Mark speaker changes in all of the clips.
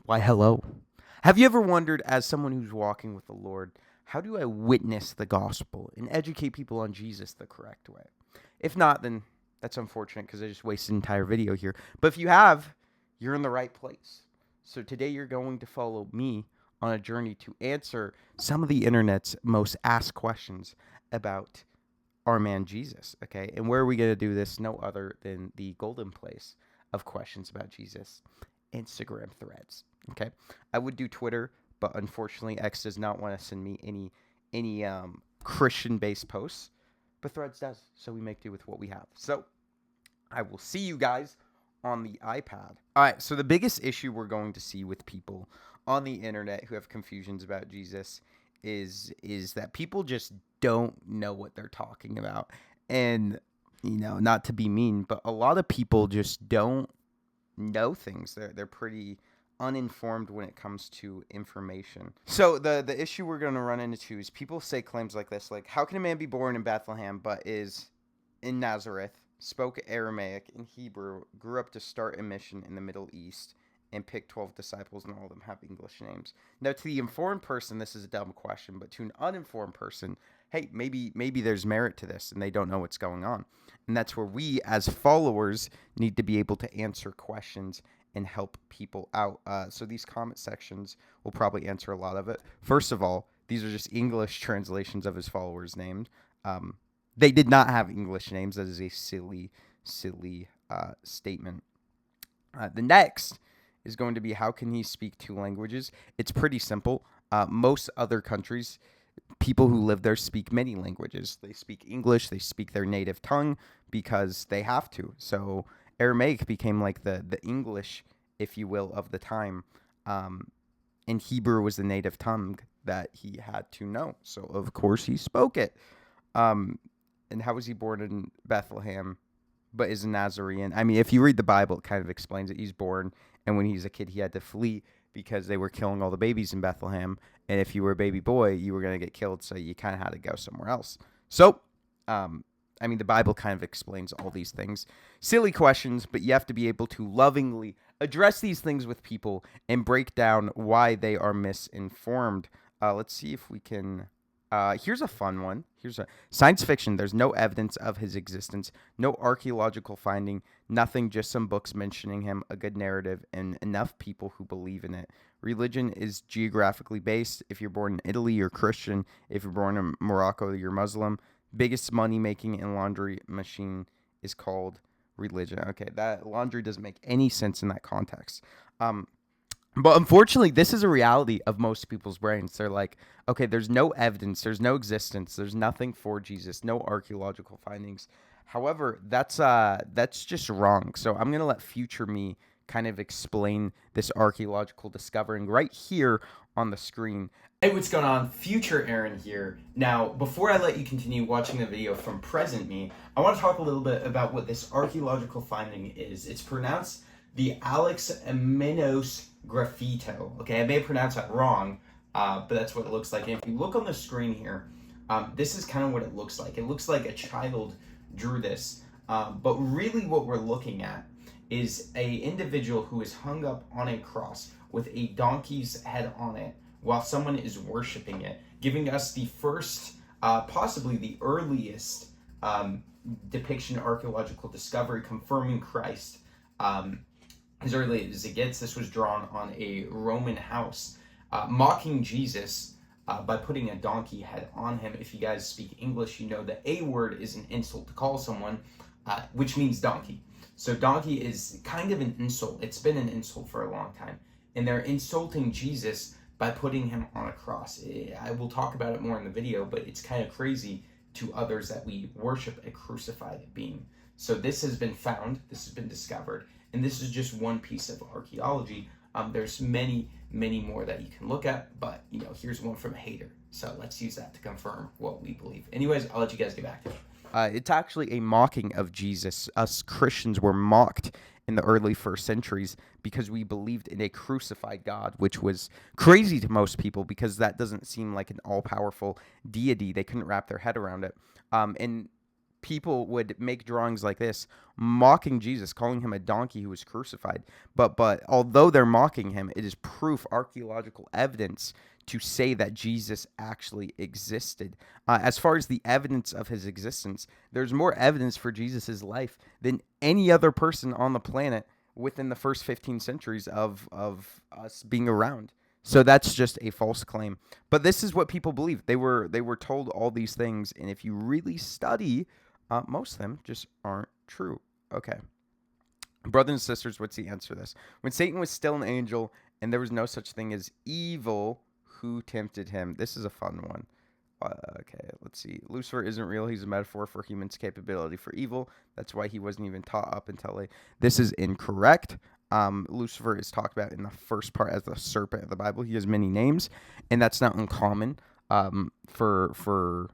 Speaker 1: Why, hello. Have you ever wondered, as someone who's walking with the Lord, how do I witness the gospel and educate people on Jesus the correct way? If not, then that's unfortunate because I just wasted an entire video here. But if you have, you're in the right place. So today you're going to follow me on a journey to answer some of the internet's most asked questions about our man Jesus, okay? And where are we going to do this? No other than the golden place of questions about Jesus, Instagram threads, okay? I would do Twitter, but unfortunately X does not want to send me any Christian-based posts, but Threads does, so we make do with what we have. So I will see you guys on the iPad. All right, so the biggest issue we're going to see with people on the internet who have confusions about Jesus is that people just don't know what they're talking about. And not to be mean, but a lot of people just don't know things. They're pretty uninformed when it comes to information. So the issue we're going to run into is people say claims like this, like, how can a man be born in Bethlehem but is in Nazareth, spoke Aramaic and Hebrew, grew up to start a mission in the Middle East, and picked 12 disciples, and all of them have English names? Now, to the informed person, this is a dumb question, but to an uninformed person, hey, maybe there's merit to this, and they don't know what's going on. And that's where we, as followers, need to be able to answer questions and help people out. So these comment sections will probably answer a lot of it. First of all, these are just English translations of his followers' names. They did not have English names. That is a silly statement. The next is going to be, how can he speak two languages? It's pretty simple. Most other countries, people who live there speak many languages. They speak English, they speak their native tongue because they have to. So Aramaic became like the English, if you will, of the time. And Hebrew was the native tongue that he had to know. So, of course, he spoke it. And how was he born in Bethlehem but is a Nazarene? I mean, if you read the Bible, it kind of explains it. He's born, and when he's a kid, he had to flee because they were killing all the babies in Bethlehem. And if you were a baby boy, you were going to get killed, so you kind of had to go somewhere else. So, I mean, the Bible kind of explains all these things. Silly questions, but you have to be able to lovingly address these things with people and break down why they are misinformed. Let's see if we can... here's a fun one. Here's a science fiction. There's no evidence of his existence, no archaeological finding, nothing, just some books mentioning him, a good narrative, and enough people who believe in it. Religion is geographically based. If you're born in Italy, you're Christian. If you're born in Morocco, you're Muslim. Biggest money making and laundry machine is called religion. Okay, that laundry doesn't make any sense in that context. But unfortunately, this is a reality of most people's brains. They're like, okay, there's no evidence, there's no existence, there's nothing for Jesus, no archaeological findings. However, that's just wrong. So I'm going to let future me kind of explain this archaeological discovering right here on the screen.
Speaker 2: Hey, what's going on? Future Aaron here. Now, before I let you continue watching the video from present me, I want to talk a little bit about what this archaeological finding is. It's pronounced the Alexamenos graffito. Okay, I may pronounce that wrong, but that's what it looks like. And if you look on the screen here, this is kind of what it looks like. It looks like a child drew this, but really what we're looking at is a individual who is hung up on a cross with a donkey's head on it while someone is worshiping it, giving us the first, possibly the earliest depiction, archaeological discovery confirming Christ. As early as it gets, this was drawn on a Roman house, mocking Jesus by putting a donkey head on him. If you guys speak English, you know the A word is an insult to call someone, which means donkey. So donkey is kind of an insult. It's been an insult for a long time. And they're insulting Jesus by putting him on a cross. I will talk about it more in the video, but it's kind of crazy to others that we worship a crucified being. So this has been found, this has been discovered, and this is just one piece of archaeology. There's many more that you can look at, but here's one from a hater. So let's use that to confirm what we believe. Anyways, I'll let you guys get back to it.
Speaker 1: It's actually a mocking of Jesus. Us Christians were mocked in the early first centuries because we believed in a crucified God, which was crazy to most people because that doesn't seem like an all-powerful deity. They couldn't wrap their head around it. And people would make drawings like this, mocking Jesus, calling him a donkey who was crucified. But although they're mocking him, it is proof, archaeological evidence to say that Jesus actually existed. As far as the evidence of his existence, there's more evidence for Jesus's life than any other person on the planet within the first 15 centuries of us being around. So that's just a false claim. But this is what people believe. They were told all these things, and if you really study, most of them just aren't true. Okay. Brothers and sisters, what's the answer to this? When Satan was still an angel and there was no such thing as evil, who tempted him? This is a fun one. Okay, let's see. Lucifer isn't real. He's a metaphor for humans' capability for evil. That's why he wasn't even taught up until late. This is incorrect. Lucifer is talked about in the first part as the serpent of the Bible. He has many names, and that's not uncommon for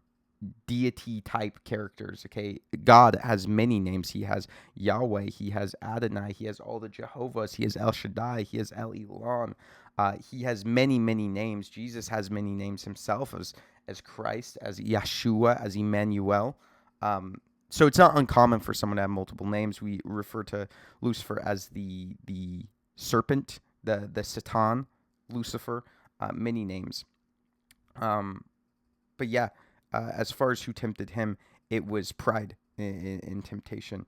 Speaker 1: deity type characters. Okay, God has many names. He has Yahweh, he has Adonai, he has all the Jehovahs, he has El Shaddai, he has El Elon. He has many names. Jesus has many names himself, as Christ, as Yeshua, as Emmanuel. So it's not uncommon for someone to have multiple names. We refer to Lucifer as the serpent, the Satan, Lucifer, many names. But yeah, as far as who tempted him, it was pride in temptation.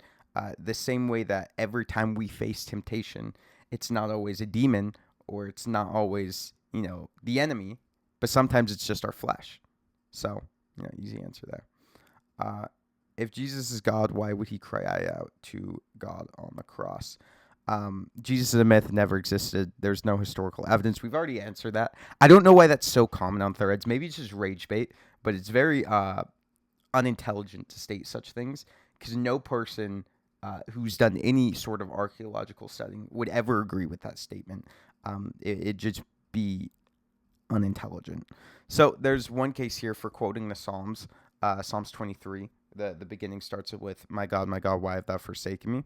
Speaker 1: The same way that every time we face temptation, it's not always a demon or it's not always, the enemy, but sometimes it's just our flesh. So, easy answer there. If Jesus is God, why would he cry out to God on the cross? Jesus is a myth, never existed. There's no historical evidence. We've already answered that. I don't know why that's so common on threads. Maybe it's just rage bait, but it's very unintelligent to state such things because no person who's done any sort of archaeological studying would ever agree with that statement. It'd just be unintelligent. So there's one case here for quoting the Psalms, Psalms 23. The beginning starts it with, my God, why have thou forsaken me?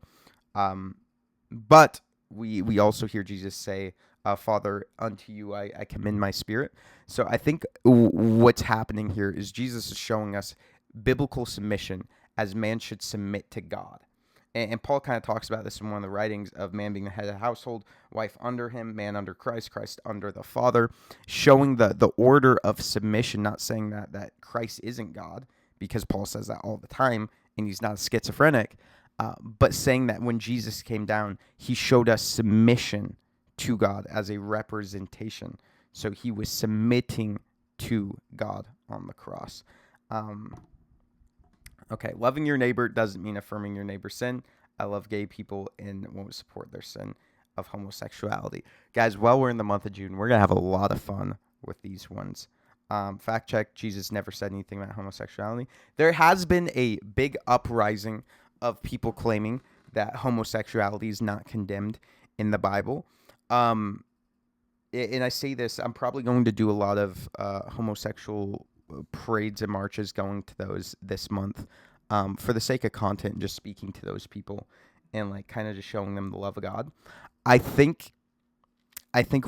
Speaker 1: But we also hear Jesus say, Father, unto you I commend my spirit. So I think what's happening here is Jesus is showing us biblical submission as man should submit to God. And Paul kind of talks about this in one of the writings of man being the head of the household, wife under him, man under Christ, Christ under the Father, showing the order of submission, not saying that Christ isn't God, because Paul says that all the time, and he's not schizophrenic, but saying that when Jesus came down, he showed us submission to God as a representation. So he was submitting to God on the cross. Okay, loving your neighbor doesn't mean affirming your neighbor's sin. I love gay people and won't support their sin of homosexuality. Guys, while we're in the month of June, we're going to have a lot of fun with these ones. Fact check, Jesus never said anything about homosexuality. There has been a big uprising of people claiming that homosexuality is not condemned in the Bible. And I say this, I'm probably going to do a lot of homosexual parades and marches going to those this month for the sake of content, just speaking to those people and like kind of just showing them the love of God. I think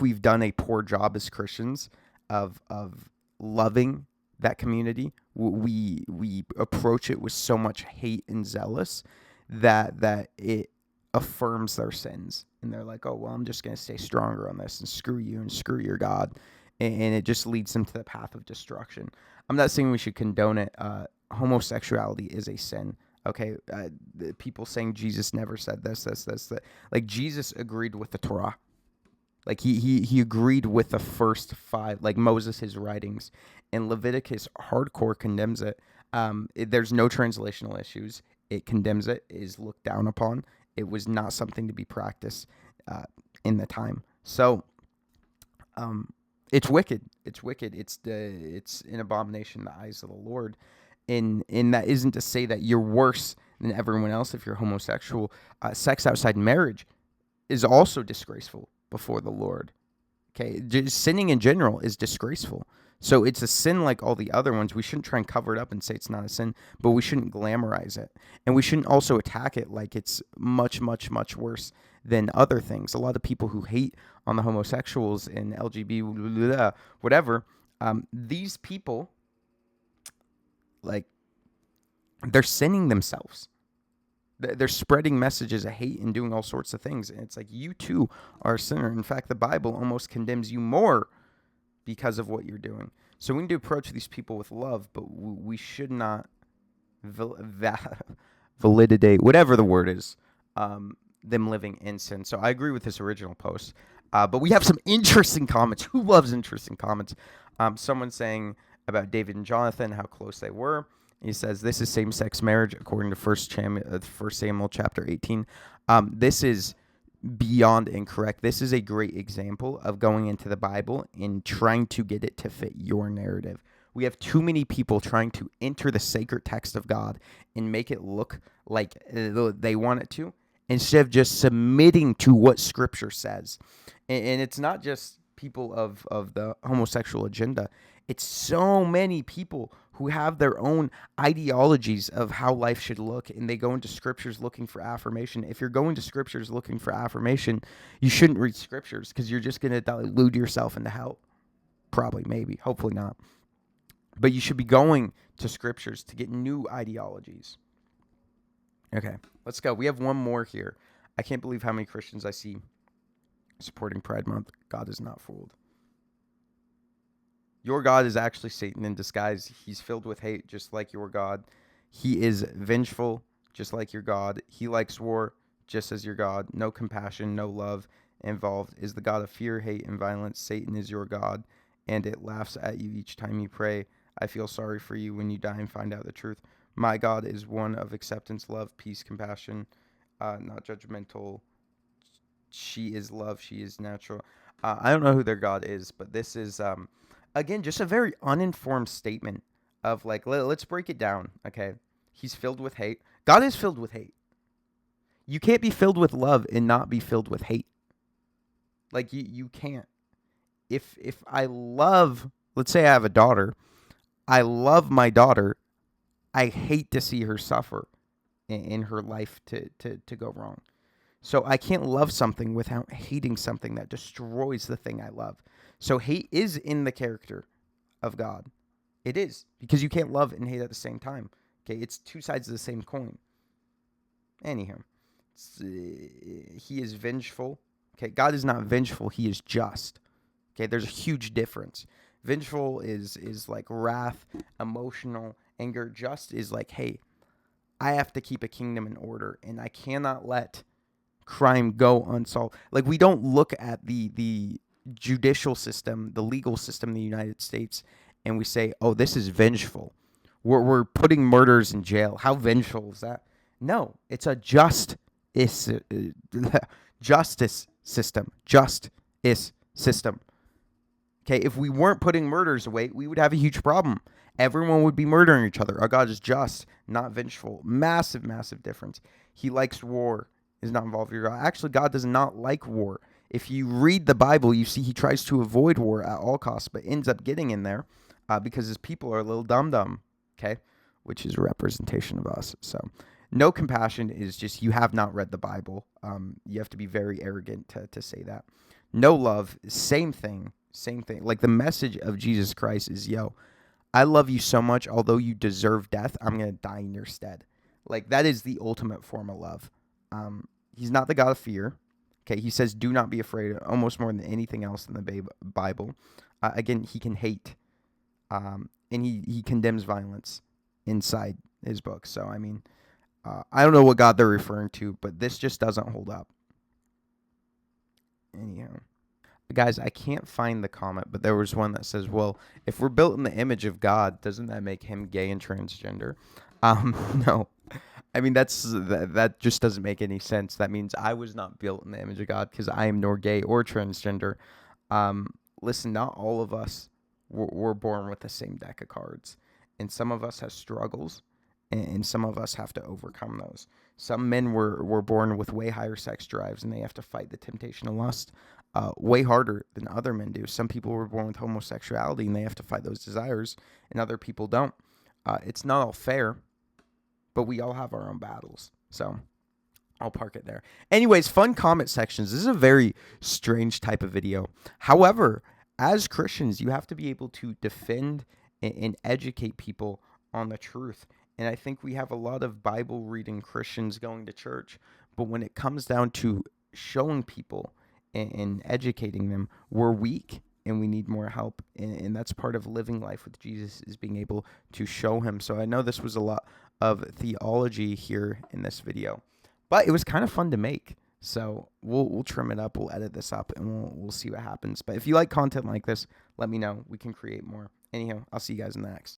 Speaker 1: we've done a poor job as Christians of loving that community. We approach it with so much hate and zealous that it affirms their sins, and they're like, oh well, I'm just gonna stay stronger on this and screw you and screw your God, and it just leads them to the path of destruction. I'm not saying we should condone it. Homosexuality is a sin. Okay, people saying Jesus never said this, that. Like Jesus agreed with the Torah. Like he agreed with the first five, like Moses, his writings, and Leviticus hardcore condemns it. There's no translational issues. It condemns it. It is looked down upon. It was not something to be practiced in the time. So it's wicked. It's wicked. It's an abomination in the eyes of the Lord. And that isn't to say that you're worse than everyone else if you're homosexual. Sex outside marriage is also disgraceful before the Lord. Okay, just sinning in general is disgraceful. So it's a sin like all the other ones. We shouldn't try and cover it up and say it's not a sin, but we shouldn't glamorize it. And we shouldn't also attack it like it's much worse than other things. A lot of people who hate on the homosexuals and LGBT, whatever, these people, like, they're sinning themselves. They're spreading messages of hate and doing all sorts of things. And it's like, you too are a sinner. In fact, the Bible almost condemns you more because of what you're doing. So we need to approach these people with love, but we should not validate, whatever the word is, them living in sin. So I agree with this original post. But we have some interesting comments. Who loves interesting comments? Someone saying about David and Jonathan, how close they were. He says, this is same-sex marriage according to 1 Samuel chapter 18. This is beyond incorrect. This is a great example of going into the Bible and trying to get it to fit your narrative. We have too many people trying to enter the sacred text of God and make it look like they want it to, instead of just submitting to what Scripture says. And it's not just people of the homosexual agenda. It's so many people who have their own ideologies of how life should look, and they go into scriptures looking for affirmation. If you're going to scriptures looking for affirmation, you shouldn't read scriptures, because you're just going to delude yourself into hell. Probably, maybe, hopefully not. But you should be going to scriptures to get new ideologies. Okay, let's go. We have one more here. I can't believe how many Christians I see supporting Pride Month. God is not fooled. Your God is actually Satan in disguise. He's filled with hate, just like your God. He is vengeful, just like your God. He likes war, just as your God. No compassion, no love involved. Is the God of fear, hate, and violence. Satan is your God, and it laughs at you each time you pray. I feel sorry for you when you die and find out the truth. My God is one of acceptance, love, peace, compassion, not judgmental. She is love. She is natural. I don't know who their God is, but this is again, just a very uninformed statement of like, let's break it down. Okay. He's filled with hate. God is filled with hate. You can't be filled with love and not be filled with hate. Like you can't. If I love, let's say I have a daughter, I love my daughter. I hate to see her suffer in her life to go wrong. So I can't love something without hating something that destroys the thing I love. So hate is in the character of God. It is, because you can't love and hate at the same time. Okay, it's two sides of the same coin. Anyhow, he is vengeful. Okay, God is not vengeful. He is just. Okay, there's a huge difference. Vengeful is like wrath, emotional, anger. Just is like, hey, I have to keep a kingdom in order, and I cannot let crime go unsolved. Like, we don't look at the judicial system, the legal system in the United States, and we say, oh, this is vengeful. We're putting murderers in jail. How vengeful is that? No, it's a justice system. Justice system. Okay, if we weren't putting murders away, we would have a huge problem. Everyone would be murdering each other. Our God is just, not vengeful. Massive, massive difference. He likes war, is not involved with your God. Actually, God does not like war. If you read the Bible, you see he tries to avoid war at all costs, but ends up getting in there because his people are a little dumb, okay, which is a representation of us. So no compassion is just, you have not read the Bible. You have to be very arrogant to say that. No love, same thing. Like, the message of Jesus Christ is, yo, I love you so much, although you deserve death, I'm going to die in your stead. Like, that is the ultimate form of love. He's not the God of fear. Okay, he says, do not be afraid, almost more than anything else in the Bible. Again, he can hate, and he condemns violence inside his book. So, I mean, I don't know what God they're referring to, but this just doesn't hold up. Anyhow. Guys, I can't find the comment, but there was one that says, well, if we're built in the image of God, doesn't that make him gay and transgender? No. I mean, that just doesn't make any sense. That means I was not built in the image of God, because I am nor gay or transgender. Listen, not all of us were born with the same deck of cards. And some of us have struggles, and some of us have to overcome those. Some men were born with way higher sex drives, and they have to fight the temptation of lust way harder than other men do. Some people were born with homosexuality, and they have to fight those desires, and other people don't. It's not all fair, but we all have our own battles. So I'll park it there. Anyways, fun comment sections. This is a very strange type of video. However, as Christians, you have to be able to defend and educate people on the truth. And I think we have a lot of Bible reading Christians going to church, but when it comes down to showing people and educating them, we're weak and we need more help. And that's part of living life with Jesus, is being able to show him. So I know this was a lot of theology here in this video, but it was kind of fun to make. So we'll trim it up, we'll edit this up, and we'll see what happens. But if you like content like this, let me know. We can create more. Anyhow, I'll see you guys in the next.